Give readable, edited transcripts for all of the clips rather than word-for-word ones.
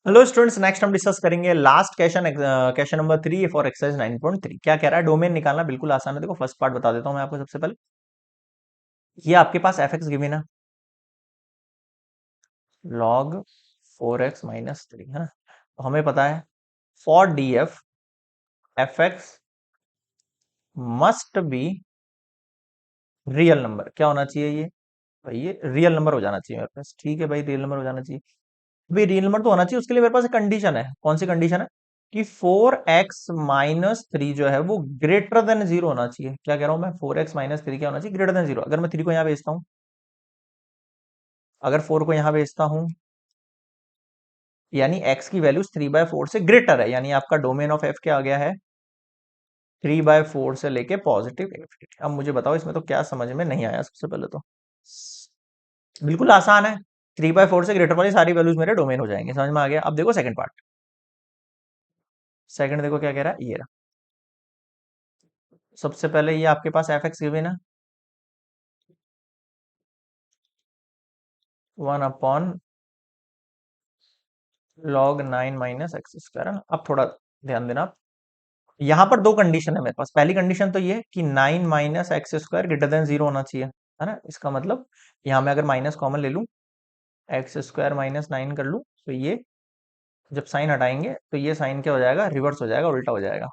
Hello students, next हम discuss करेंगे last question question number 3 for exercise 9.3। क्या कह रहा है? डोमेन निकालना बिल्कुल आसान है। देखो फर्स्ट पार्ट बता देता हूं मैं आपको सबसे पहले। ये आपके पास एफ एक्स गिवन है, लॉग 4x-3 है ना। तो हमें पता है for D F x must be real number. क्या होना चाहिए ये? भाई ये रियल नंबर हो जाना चाहिए मेरे पास। ठीक है भाई, रियल नंबर हो जाना चाहिए। भाई रियल नंबर तो होना चाहिए, उसके लिए मेरे पास एक कंडीशन है। कौन सी कंडीशन है? कि 4x-3 जो है वो ग्रेटर देन जीरो होना चाहिए। क्या कह रहा हूं मैं? 4x-3 क्या होना चाहिए? Greater than zero. अगर मैं 3 को यहां भेजता हूं, अगर 4 को यहां भेजता हूं, यानी x की वैल्यूज 3/4 से ग्रेटर है, यानी आपका डोमेन ऑफ f क्या आ गया है? 3/4 से लेके पॉजिटिव इंफिनिटी। अब मुझे बताओ इसमें तो क्या समझ में नहीं आया? सबसे पहले तो बिल्कुल आसान है। 3/4 से ग्रेटर वाली सारी वैल्यूज मेरे डोमेन हो जाएंगे। समझ में आ गया? अब देखो सेकंड पार्ट। सेकंड देखो क्या कह रहा है, ये रहा। सबसे पहले ये आपके पास एफ एक्स गिवन है 1 log 9 - x²। अब थोड़ा ध्यान देना आप। यहां पर दो कंडीशन है मेरे पास। पहली कंडीशन तो ये है कि 9 - x² ग्रेटर देन जीरो होना चाहिए, है ना। इसका मतलब यहां मैं अगर माइनस कॉमन ले लूं, x² - 9 कर लूं, तो ये जब साइन हटाएंगे तो ये साइन क्या हो जाएगा? रिवर्स हो जाएगा, उल्टा हो जाएगा।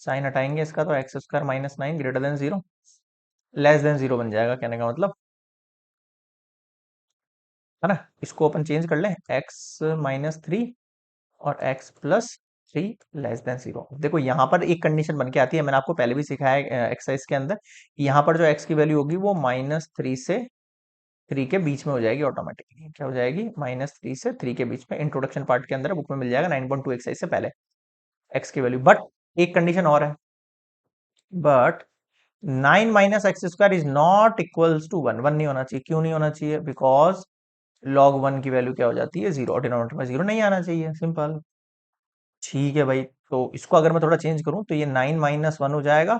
साइन हटाएंगे इसका तो x² - 9 greater than zero, less than zero बन जाएगा। कहने का मतलब, है ना। इसको अपन चेंज कर लें, x-3 और x+3 लेस देन जीरो। देखो यहाँ पर एक कंडीशन बन के आती है, मैंने आपको पहले भी सिखाया है एक्सरसाइज के अंदर। यहाँ पर जो x की वैल्यू होगी वो -3 से 3 के बीच में हो जाएगी ऑटोमेटिकली। क्या हो जाएगी? -3 से 3 के बीच में। इंट्रोडक्शन पार्ट के अंदर बुक में मिल जाएगा 9.2 एक्सरसाइज से पहले x की वैल्यू। बट एक कंडीशन और है, but 9 - x² is not equals to 1। 1 नहीं होना चाहिए। क्यों नहीं होना चाहिए? बिकॉज log 1 की वैल्यू क्या हो जाती है? जीरो। डिनोमिनेटर में जीरो नहीं आना चाहिए, सिंपल। ठीक है भाई, तो इसको अगर मैं थोड़ा चेंज करूं तो ये 9 - 1 हो जाएगा।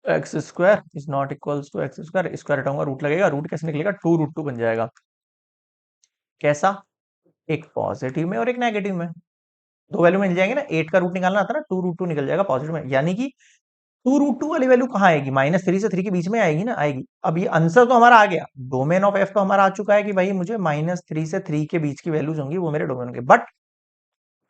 x² is not equals to x²। Square हटाऊंगा, रूट लगेगा। रूट कैसे निकलेगा? 2√2 बन जाएगा। कैसा? एक पॉजिटिव में और एक नेगेटिव में। दो वैल्यू मिल जाएंगे ना। 8 का रूट निकालना आता है ना, 2√2 निकल जाएगा पॉजिटिव में। यानी कि 2√2 वाली वैल्यू कहाँ आएगी? -3 से 3 के बीच में आएगी ना, आएगी। अब ये आंसर तो हमारा आ गया, डोमेन ऑफ एफ तो हमारा आ चुका है कि भाई मुझे -3 से 3 के बीच की वैल्यूज होंगी, वो मेरे डोमेन के। बट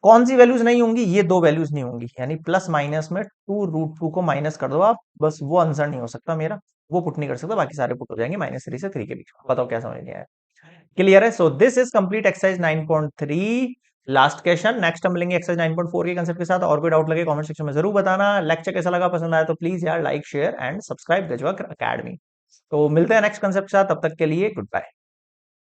कौन सी वैल्यूज नहीं होंगी? ये दो वैल्यूज नहीं होंगी। यानी प्लस माइनस में 2√2 को माइनस कर दो आप, बस वो आंसर नहीं हो सकता मेरा। वो पुट नहीं कर सकता, बाकी सारे पुट हो जाएंगे -3 से 3 के बीच में। बताओ क्या समझ नहीं आया? क्लियर है? So this is complete exercise 9.3, last question. Next हम मिलेंगे एक्सरसाइज 9.4 के कंसेप्ट के साथ। और कोई डाउट लगे कमेंट सेक्शन में जरूर बताना। लेक्चर कैसा लगा, पसंद आया तो प्लीज यार लाइक शेयर एंड सब्सक्राइब गजवा अकेडमी। तो मिलते हैं नेक्स्ट कंसेप्ट के साथ, तब तक के लिए गुड बाय।